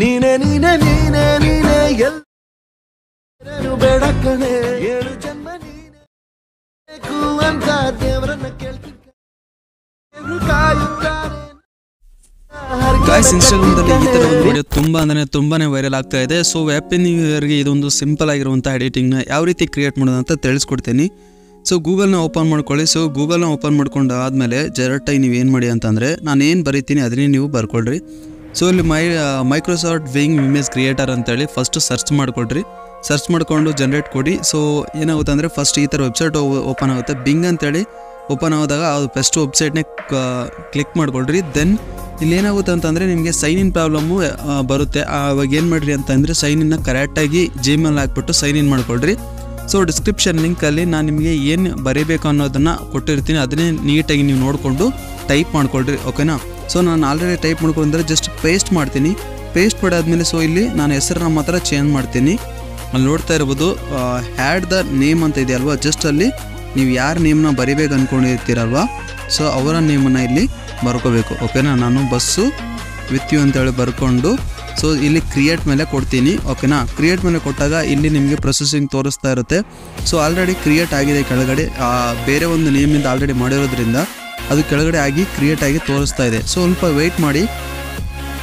ನೀನೆ ನೀನೆ ನೀನೆ ನೀನೆ ಎಲ್ಲರೂ ಬೇಡ ಕಣೆ 7 ಜನ್ಮ ನೀನೆ ಅಂತ ದೇವರನ್ನ ಕೇಳ್ತೀನಿ ಕಾಯುತ್ತಾರೆ. ಗಾಯ್ಸ್, ಇನ್ಸ್ಟಾಗ್ರಾಮ್ದಲ್ಲಿ ಈ ಥರ ಒಂದು ವಿಡಿಯೋ ತುಂಬಾನೇ ವೈರಲ್ ಆಗ್ತಾ ಇದೆ. ಸೊ ಹ್ಯಾಪಿ ನ್ಯೂ ಇಯರ್ಗೆ ಇದೊಂದು ಸಿಂಪಲ್ ಆಗಿರುವಂಥ ಎಡಿಟಿಂಗ್ನ ಯಾವ ರೀತಿ ಕ್ರಿಯೇಟ್ ಮಾಡೋದು ಅಂತ ತಿಳಿಸ್ಕೊಡ್ತೀನಿ. ಸೊ ಗೂಗಲ್ನ ಓಪನ್ ಮಾಡ್ಕೊಳ್ಳಿ. ಸೊ ಗೂಗಲ್ನ ಓಪನ್ ಮಾಡ್ಕೊಂಡು ಆದಮೇಲೆ ಡೈರೆಕ್ಟಾಗಿ ನೀವು ಏನು ಮಾಡಿ ಅಂತಂದರೆ ನಾನು ಏನು ಬರೀತೀನಿ ಅದನ್ನೇ ನೀವು ಬರ್ಕೊಳ್ರಿ. ಸೊ ಇಲ್ಲಿ ಮೈಕ್ರೋಸಾಫ್ಟ್ ವಿಂಗ್ ಇಮೇಜ್ ಕ್ರಿಯೇಟರ್ ಅಂತೇಳಿ ಫಸ್ಟು ಸರ್ಚ್ ಮಾಡ್ಕೊಳ್ರಿ. ಸರ್ಚ್ ಮಾಡಿಕೊಂಡು ಜನ್ರೇಟ್ ಕೊಡಿ. ಸೊ ಏನಾಗುತ್ತೆ ಅಂದರೆ ಫಸ್ಟ್ ಈ ಥರ ವೆಬ್ಸೈಟ್ ಓಪನ್ ಆಗುತ್ತೆ. ಬಿಂಗ್ ಅಂತೇಳಿ ಓಪನ್ ಆದಾಗ ಅದು ಫಸ್ಟ್ ವೆಬ್ಸೈಟ್ನೇ ಕ್ಲಿಕ್ ಮಾಡ್ಕೊಳ್ರಿ. ದೆನ್ ಇಲ್ಲಿ ಏನಾಗುತ್ತೆ ಅಂತಂದರೆ ನಿಮಗೆ ಸೈನ್ ಇನ್ ಪ್ರಾಬ್ಲಮ್ಮು ಬರುತ್ತೆ. ಆವಾಗ ಏನು ಮಾಡಿರಿ ಅಂತಂದರೆ ಸೈನ್ ಇನ್ನ ಕರೆಕ್ಟಾಗಿ ಜಿಮೇಲ್ ಹಾಕ್ಬಿಟ್ಟು ಸೈನ್ ಇನ್ ಮಾಡ್ಕೊಳ್ರಿ. ಸೊ ಡಿಸ್ಕ್ರಿಪ್ಷನ್ ಲಿಂಕಲ್ಲಿ ನಾನು ನಿಮಗೆ ಏನು ಬರೀಬೇಕು ಅನ್ನೋದನ್ನು ಕೊಟ್ಟಿರ್ತೀನಿ, ಅದನ್ನೇ ನೀಟಾಗಿ ನೀವು ನೋಡಿಕೊಂಡು ಟೈಪ್ ಮಾಡ್ಕೊಳ್ರಿ. ಓಕೆನಾ? ಸೊ ನಾನು ಆಲ್ರೆಡಿ ಟೈಪ್ ಮಾಡ್ಕೊಂಡ್ರೆ ಜಸ್ಟ್ ಪೇಸ್ಟ್ ಮಾಡ್ತೀನಿ. ಪೇಸ್ಟ್ ಮಾಡಾದ್ಮೇಲೆ ಸೊ ಇಲ್ಲಿ ನಾನು ಹೆಸರನ್ನ ಮಾತ್ರ ಚೇಂಜ್ ಮಾಡ್ತೀನಿ. ಅಲ್ಲಿ ನೋಡ್ತಾ ಇರ್ಬೋದು ಹ್ಯಾಡ್ ದ ನೇಮ್ ಅಂತ ಇದೆಯಲ್ವಾ, ಜಸ್ಟ್ ಅಲ್ಲಿ ನೀವು ಯಾರ ನೇಮ್ನ ಬರಿಬೇಕು ಅಂದ್ಕೊಂಡಿರ್ತೀರಲ್ವ ಸೊ ಅವರ ನೇಮನ್ನು ಇಲ್ಲಿ ಬರ್ಕೋಬೇಕು. ಓಕೆನಾ? ನಾನು ಬಸ್ಸು ವಿತ್ ಯು ಅಂತೇಳಿ ಬರ್ಕೊಂಡು ಸೊ ಇಲ್ಲಿ ಕ್ರಿಯೇಟ್ ಮೇಲೆ ಕೊಡ್ತೀನಿ. ಓಕೆನಾ? ಕ್ರಿಯೇಟ್ ಮೇಲೆ ಕೊಟ್ಟಾಗ ಇಲ್ಲಿ ನಿಮಗೆ ಪ್ರೊಸೆಸಿಂಗ್ ತೋರಿಸ್ತಾ ಇರುತ್ತೆ. ಸೊ ಆಲ್ರೆಡಿ ಕ್ರಿಯೇಟ್ ಆಗಿದೆ ಕೆಳಗಡೆ, ಬೇರೆ ಒಂದು ನೇಮಿಂದ ಆಲ್ರೆಡಿ ಮಾಡಿರೋದ್ರಿಂದ ಅದು ಕೆಳಗಡೆ ಆಗಿ ಕ್ರಿಯೇಟ್ ಆಗಿ ತೋರಿಸ್ತಾ ಇದೆ. ಸೊ ಸ್ವಲ್ಪ ವೆಯ್ಟ್ ಮಾಡಿ.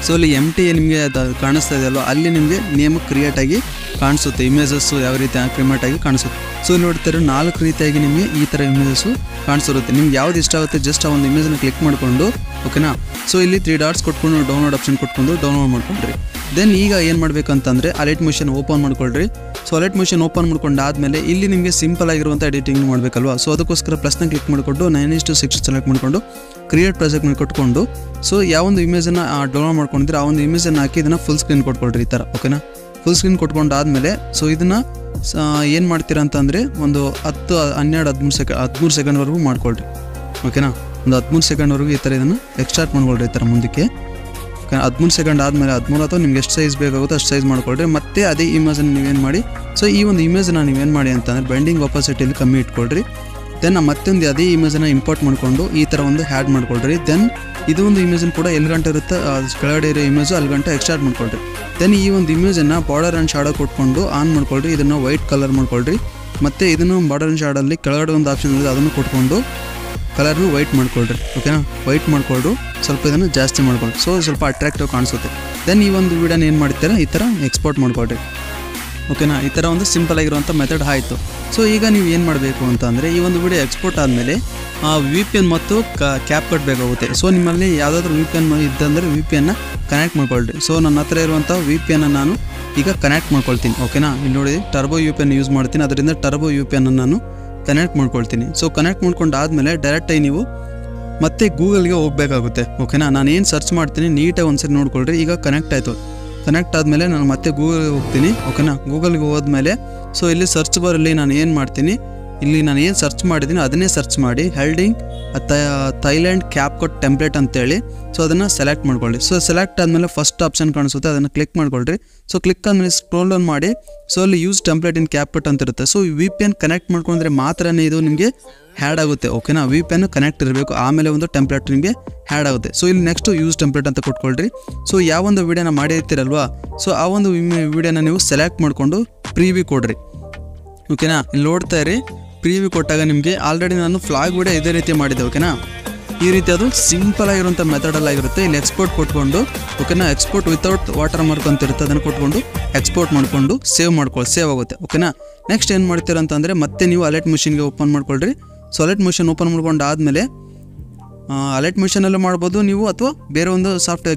ಸೊ ಇಲ್ಲಿ MT ನಿಮಗೆ ಕಾಣಿಸ್ತಾ ಇದೆಯಲ್ವ, ಅಲ್ಲಿ ನಿಮಗೆ ನೇಮ್ ಕ್ರಿಯೇಟಾಗಿ ಕಾಣಿಸುತ್ತೆ. ಇಮೇಜಸ್ಸು ಯಾವ ರೀತಿ ಕ್ರಿಯೇಟಾಗಿ ಕಾಣಿಸುತ್ತೆ. ಸೊ ಇಲ್ಲಿ ನೋಡ್ತಾರೆ 4 ರೀತಿಯಾಗಿ ನಿಮಗೆ ಈ ಥರ ಇಮೇಜಸ್ಸು ಕಾಣಿಸಿರುತ್ತೆ. ನಿಮ್ಗೆ ಯಾವ್ದು ಇಷ್ಟ ಆಗುತ್ತೆ ಜಸ್ಟ್ ಆ ಒಂದು ಇಮೇಜನ್ನು ಕ್ಲಿಕ್ ಮಾಡಿಕೊಂಡು ಓಕೆನಾ. ಸೊ ಇಲ್ಲಿ 3 ಡಾಟ್ಸ್ ಕೊಟ್ಕೊಂಡು ಡೌನ್ಲೋಡ್ ಆಪ್ಷನ್ ಕೊಟ್ಕೊಂಡು ಡೌನ್ಲೋಡ್ ಮಾಡ್ಕೊಂಡ್ರಿ. ದೆನ್ ಈಗ ಏನು ಮಾಡಬೇಕಂತಂದರೆ ಅಲೈಟ್ ಮೋಷನ್ ಓಪನ್ ಮಾಡ್ಕೊಳ್ರಿ. ಸೊ ಅಲೈಟ್ ಮೋಷನ್ ಓಪನ್ ಮಾಡ್ಕೊಂಡಾದ್ಮೇಲೆ ಇಲ್ಲಿ ನಿಮಗೆ ಸಿಂಪಲ್ ಆಗಿರುವಂಥ ಎಡಿಟಿಂಗ್ ಮಾಡಬೇಕಲ್ವಾ. ಸೊ ಅದಕ್ಕೋಸ್ಕರ ಪ್ಲಸ್ನ ಕ್ಲಿಕ್ ಮಾಡಿಕೊಂಡು 9:6 ಸೆಲೆಕ್ಟ್ ಮಾಡಿಕೊಂಡು ಕ್ರಿಯೇಟ್ ಪ್ರಾಜೆಕ್ಟ್ ಮೇಲೆ ಕೊಟ್ಕೊಂಡು ಸೊ ಯಾವೊಂದು ಇಮೇಜನ್ನು ಡೌನ್ಲೋಡ್ ಮಾಡ್ಕೊಂಡಿದ್ರೆ ಆ ಒಂದು ಇಮೇಜನ್ನು ಹಾಕಿ ಇದನ್ನು ಫುಲ್ ಸ್ಕ್ರೀನ್ ಕೊಟ್ಕೊಳ್ರಿ ಈ ಥರ. ಓಕೆನಾ? ಫುಲ್ ಸ್ಕ್ರೀನ್ ಕೊಟ್ಕೊಂಡಾದ್ಮೇಲೆ ಸೊ ಇದನ್ನು ಏನು ಮಾಡ್ತೀರಾ ಅಂತಂದರೆ ಒಂದು 13 ಸೆಕೆಂಡ್ವರೆಗೂ ಮಾಡ್ಕೊಳ್ರಿ. ಓಕೆನಾ? ಒಂದು 13 ಸೆಕೆಂಡ್ವರೆಗೂ ಈ ಥರ ಇದನ್ನು ಎಕ್ಸ್ಟ್ರಾಕ್ಟ್ ಮಾಡ್ಕೊಳ್ರಿ ಈ ಥರ ಮುಂದಕ್ಕೆ. 13 ಸೆಕೆಂಡ್ ಆದಮೇಲೆ 13 ಅಥವಾ ನಿಮ್ಗೆ ಎಷ್ಟು ಸೈಜ್ ಬೇಕಾಗುತ್ತೋ ಅಷ್ಟು ಸೈಜ್ ಮಾಡ್ಕೊಳ್ರಿ. ಮತ್ತೆ ಅದೇ ಇಮೇಜನ್ನು ನೀವೇನು ಮಾಡಿ ಸೊ ಈ ಒಂದು ಇಮೇಜನ್ನು ನೀವೇನು ಮಾಡಿ ಅಂತಂದರೆ ಬೆಂಡಿಂಗ್ ಒಪಾಸಿಟಿಯಲ್ಲಿ ಕಮ್ಮಿ ಇಟ್ಕೊಳ್ರಿ. ದೆನ್ ಮತ್ತೊಂದು ಅದೇ ಇಮೇಜನ್ನು ಇಂಪೋರ್ಟ್ ಮಾಡಿಕೊಂಡು ಈ ಥರ ಒಂದು ಹ್ಯಾಡ್ ಮಾಡ್ಕೊಳ್ರಿ. ದೆನ್ ಇದು ಒಂದು ಇಮೇಜನ್ನು ಕೂಡ ಎಲ್ಲಿ ಗಂಟೆ ಇರುತ್ತೆ ಕೆಳಗಡೆ ಇರೋ ಇಮೇಜು ಅಲ್ಲಿ ಗಂಟೆ ಎಕ್ಸ್ಟ್ರಾಕ್ಟ್ ಮಾಡ್ಕೊಳ್ರಿ. ದೆನ್ ಈ ಒಂದು ಇಮೇಜನ್ನು ಬಾರ್ಡರ್ ಆ್ಯಂಡ್ ಶಾಡೋ ಕೊಟ್ಕೊಂಡು ಆನ್ ಮಾಡ್ಕೊಳ್ರಿ. ಇದನ್ನು ವೈಟ್ ಕಲರ್ ಮಾಡ್ಕೊಳ್ರಿ. ಮತ್ತು ಇದನ್ನು ಬಾರ್ಡರ್ ಆ್ಯಂಡ್ ಶಾಡಲ್ಲಿ ಕೆಳಗಡೆ ಒಂದು ಆಪ್ಷನ್ ಇದೆ ಅದನ್ನು ಕೊಟ್ಕೊಂಡು ಕಲರ್ನು ವೈಟ್ ಮಾಡ್ಕೊಳ್ರಿ. ಓಕೆನಾ? ವೈಟ್ ಮಾಡ್ಕೊಂಡು ಸ್ವಲ್ಪ ಇದನ್ನು ಜಾಸ್ತಿ ಮಾಡ್ಕೊಳ್ರಿ. ಸೊ ಸ್ವಲ್ಪ ಅಟ್ರಾಕ್ಟಿವ್ ಕಾಣಿಸುತ್ತೆ. ದೆನ್ ಈ ಒಂದು ವಿಡಿಯೋನ ಏನು ಮಾಡ್ತೀರಾ ಈ ಥರ ಎಕ್ಸ್ಪೋರ್ಟ್ ಮಾಡ್ಕೊಳ್ರಿ. ಓಕೆನಾ? ಈ ಥರ ಒಂದು ಸಿಂಪಲ್ ಆಗಿರುವಂಥ ಮೆಥಡ್ ಆಯಿತು. ಸೊ ಈಗ ನೀವು ಏನು ಮಾಡಬೇಕು ಅಂತಂದರೆ ಈ ಒಂದು ವಿಡಿಯೋ ಎಕ್ಸ್ಪೋರ್ಟ್ ಆದಮೇಲೆ VPN ಮತ್ತು ಕ್ಯಾಪ್ಕಟ್ ಬೇಕಾಗುತ್ತೆ. ಸೊ ನಿಮ್ಮಲ್ಲಿ ಯಾವುದಾದ್ರೂ VPN ಇದ್ದಂದರೆ VPNನ ಕನೆಕ್ಟ್ ಮಾಡ್ಕೊಳ್ರಿ. ಸೊ ನನ್ನ ಹತ್ರ ಇರುವಂಥ VPN ನಾನು ಈಗ ಕನೆಕ್ಟ್ ಮಾಡ್ಕೊಳ್ತೀನಿ. ಓಕೆನಾ? ಇಲ್ಲಿ ನೋಡಿ ಟರ್ಬೋ VPN ಯೂಸ್ ಮಾಡ್ತೀನಿ. ಅದರಿಂದ ಟರ್ಬೋ VPN ನಾನು ಕನೆಕ್ಟ್ ಮಾಡ್ಕೊಳ್ತೀನಿ. ಸೊ ಕನೆಕ್ಟ್ ಮಾಡ್ಕೊಂಡು ಆದಮೇಲೆ ಡೈರೆಕ್ಟಾಗಿ ನೀವು ಮತ್ತೆ ಗೂಗಲ್ಗೆ ಹೋಗಬೇಕಾಗುತ್ತೆ. ಓಕೆನಾ? ನಾನು ಏನು ಸರ್ಚ್ ಮಾಡ್ತೀನಿ ನೀಟಾಗಿ ಒಂದ್ಸರಿ ನೋಡ್ಕೊಳ್ರಿ. ಈಗ ಕನೆಕ್ಟ್ ಆಯಿತು. ಕನೆಕ್ಟ್ ಆದಮೇಲೆ ನಾನು ಮತ್ತೆ ಗೂಗಲ್ಗೆ ಹೋಗ್ತೀನಿ. ಓಕೆನಾ? ಗೂಗಲ್ಗೆ ಹೋದ್ಮೇಲೆ ಸೊ ಇಲ್ಲಿ ಸರ್ಚ್ ಬಾರಲ್ಲಿ ನಾನು ಏನು ಮಾಡ್ತೀನಿ, ಇಲ್ಲಿ ನಾನು ಏನು ಸರ್ಚ್ ಮಾಡಿದ್ದೀನಿ ಅದನ್ನೇ ಸರ್ಚ್ ಮಾಡಿ ಹೆಲ್ಡಿಂಗ್ ಥೈಲ್ಯಾಂಡ್ ಕ್ಯಾಪ್ಕಟ್ ಟೆಂಪ್ಲೇಟ್ ಅಂತೇಳಿ ಸೊ ಅದನ್ನು ಸೆಲೆಕ್ಟ್ ಮಾಡ್ಕೊಳ್ಳಿ. ಸೊ ಸೆಲೆಕ್ಟ್ ಆದಮೇಲೆ ಫಸ್ಟ್ ಆಪ್ಷನ್ ಕಾಣಿಸುತ್ತೆ, ಅದನ್ನು ಕ್ಲಿಕ್ ಮಾಡ್ಕೊಳ್ರಿ. ಸೊ ಕ್ಲಿಕ್ ಆದಮೇಲೆ ಸ್ಕ್ರೋಲ್ ಡೌನ್ ಮಾಡಿ ಸೊ ಅಲ್ಲಿ ಯೂಸ್ ಟೆಂಪ್ಲೇಟ್ ಇನ್ ಕ್ಯಾಪ್ಕಟ್ ಅಂತ ಇರುತ್ತೆ. ಸೊ VPN ಕನೆಕ್ಟ್ ಮಾಡ್ಕೊಂಡ್ರೆ ಮಾತ್ರನೇ ಇದು ನಿಮಗೆ ಹ್ಯಾಡ್ ಆಗುತ್ತೆ. ಓಕೆನಾ? VPN ಕನೆಕ್ಟ್ ಇರಬೇಕು, ಆಮೇಲೆ ಒಂದು ಟೆಂಪ್ಲೇಟ್ ನಿಮಗೆ ಹ್ಯಾಡ್ ಆಗುತ್ತೆ. ಸೊ ಇಲ್ಲಿ ನೆಕ್ಸ್ಟ್ ಯೂಸ್ ಟೆಂಪ್ಲೇಟ್ ಅಂತ ಕೊಟ್ಕೊಳ್ರಿ. ಸೊ ಯಾವೊಂದು ವಿಡಿಯೋನ ಮಾಡಿರ್ತೀರಲ್ವಾ ಸೊ ಆ ಒಂದು ವಿಡಿಯೋನ ನೀವು ಸೆಲೆಕ್ಟ್ ಮಾಡಿಕೊಂಡು ಪ್ರೀವ್ಯೂ ಕೊಡ್ರಿ. ಓಕೆನಾ? ಇಲ್ಲಿ ನೋಡ್ತಾ ಇರಿ. ಪ್ರೀವ್ಯೂ ಕೊಟ್ಟಾಗ ನಿಮಗೆ ಆಲ್ರೆಡಿ ನಾನು ಫ್ಲಾಗ್ ವಿಡಿಯೋ ಇದೇ ರೀತಿ ಮಾಡಿದ್ದೆ. ಓಕೆನಾ? ಈ ರೀತಿ ಅದು ಸಿಂಪಲ್ ಆಗಿರುವಂಥ ಮೆಥಡಲ್ಲಾಗಿರುತ್ತೆ. ಇಲ್ಲಿ ಎಕ್ಸ್ಪೋರ್ಟ್ ಕೊಟ್ಕೊಂಡು ಓಕೆನಾ, ಎಕ್ಸ್ಪೋರ್ಟ್ ವಿತೌಟ್ ವಾಟರ್ ಮಾರ್ಕ್ ಅಂತ ಇರುತ್ತೆ, ಅದನ್ನು ಕೊಟ್ಕೊಂಡು ಎಕ್ಸ್ಪೋರ್ಟ್ ಮಾಡಿಕೊಂಡು ಸೇವ್ ಆಗುತ್ತೆ. ಓಕೆನಾ? ನೆಕ್ಸ್ಟ್ ಏನು ಮಾಡ್ತೀರಾ ಅಂತಂದರೆ ಮತ್ತೆ ನೀವು ಅಲೈಟ್ ಮಿಷಿನ್ಗೆ ಓಪನ್ ಮಾಡ್ಕೊಳ್ರಿ. ಸೊ ಅಲೈಟ್ ಮಿಷನ್ ಓಪನ್ ಮಾಡ್ಕೊಂಡು ಆದಮೇಲೆ ಅಲೈಟ್ ಮಿಷನಲ್ಲೂ ಮಾಡ್ಬೋದು ನೀವು, ಅಥವಾ ಬೇರೆ ಒಂದು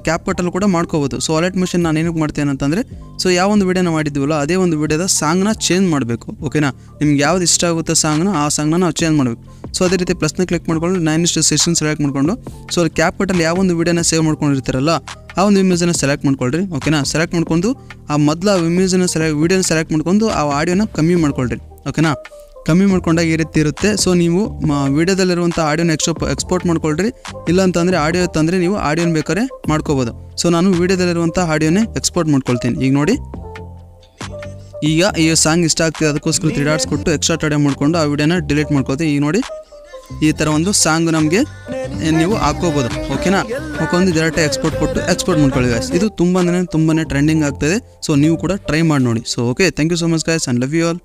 ಕ್ಯಾಪ್ಕಟ್ಟಲ್ಲೂ ಕೂಡ ಮಾಡ್ಕೋಬೋದು. ಸೊ ಅಲೈಟ್ ಮಿಷನ್ ನಾನು ಏನಕ್ಕೆ ಮಾಡ್ತೇನೆ ಅಂತಂದರೆ ಸೊ ಯಾವ ಒಂದು ವಿಡಿಯೋನ ಮಾಡಿದ್ದೀವಲ್ಲ ಅದೇ ಒಂದು ವಿಡಿಯೋದ ಸಾಂಗ್ನ ಚೇಂಜ್ ಮಾಡಬೇಕು. ಓಕೆನಾ? ನಿಮ್ಗೆ ಯಾವ್ದು ಇಷ್ಟ ಆಗುತ್ತೋ ಆ ಸಾಂಗ್ನ ನಾವು ಚೇಂಜ್ ಮಾಡಬೇಕು. ಸೊ ಅದೇ ರೀತಿ ಪ್ಲಸ್ನ ಕ್ಲಿಕ್ ಮಾಡ್ಕೊಂಡು 9:6 ಸೆಲೆಕ್ಟ್ ಮಾಡ್ಕೊಂಡು ಸೊ ಅಲ್ಲಿ ಕ್ಯಾಪ್ಕಟ್ಟಲ್ಲಿ ಯಾವ ಒಂದು ವಿಡಿಯೋನ ಸೇವ್ ಮಾಡ್ಕೊಂಡಿರ್ತಾರಲ್ಲ ಆ ಒಂದು ಇಮೇಜನ್ನು ಸೆಲೆಕ್ಟ್ ಮಾಡ್ಕೊಳ್ರಿ. ಓಕೆನಾ? ಸೆಲೆಕ್ಟ್ ಮಾಡ್ಕೊಂಡು ಆ ಮೊದಲು ಆ ಇಮೇಜನ್ನು ವಿಡಿಯೋನ ಸೆಲೆಕ್ಟ್ ಮಾಡ್ಕೊಂಡು ಆ ಆಡಿಯೋನ ಕಮ್ಮಿ ಮಾಡ್ಕೊಳ್ರಿ. ಓಕೆನಾ? ಕಮ್ಮಿ ಮಾಡ್ಕೊಂಡಾಗ ಈ ರೀತಿ ಇರುತ್ತೆ. ಸೊ ನೀವು ವಿಡಿಯೋದಲ್ಲಿರುವಂಥ ಆಡಿಯೋನ ಎಕ್ಸ್ಪೋರ್ಟ್ ಮಾಡ್ಕೊಳ್ರಿ. ಇಲ್ಲ ಅಂತಂದರೆ ಆಡಿಯೋ ತಂದರೆ ನೀವು ಆಡಿಯೋನ ಬೇಕಾದ್ರೆ ಮಾಡ್ಕೋಬೋದು. ಸೊ ನಾನು ವಿಡಿಯೋದಲ್ಲಿರುವಂಥ ಆಡಿಯೋನೇ ಎಕ್ಸ್ಪೋರ್ಟ್ ಮಾಡ್ಕೊಳ್ತೀನಿ. ಈಗ ನೋಡಿ, ಈಗ ಈ ಸಾಂಗ್ ಇಷ್ಟ ಆಗ್ತಿದೆ, ಅದಕ್ಕೋಸ್ಕರ 3 ಡಾಟ್ಸ್ ಕೊಟ್ಟು ಎಕ್ಸ್ಟ್ರಾ ಆಡಿಯೋ ಮಾಡ್ಕೊಂಡು ಆ ವಿಡಿಯೋನ ಡಿಲೀಟ್ ಮಾಡ್ಕೋತೀವಿ. ಈಗ ನೋಡಿ ಈ ಥರ ಒಂದು ಸಾಂಗ್ ನಮಗೆ ನೀವು ಹಾಕೋಬೋದು. ಓಕೆನಾ, ಹಾಕೊಂಡು ಡೈರೆಕ್ಟಾಗಿ ಎಕ್ಸ್ಪೋರ್ಟ್ ಮಾಡ್ಕೊಳ್ಳಿ ಗಾಯ್ಸ್. ಇದು ತುಂಬಾ ಟ್ರೆಂಡಿಂಗ್ ಆಗ್ತಾಯಿದೆ. ಸೊ ನೀವು ಕೂಡ ಟ್ರೈ ಮಾಡಿ ನೋಡಿ. So okay, thank you so much guys, and love you all.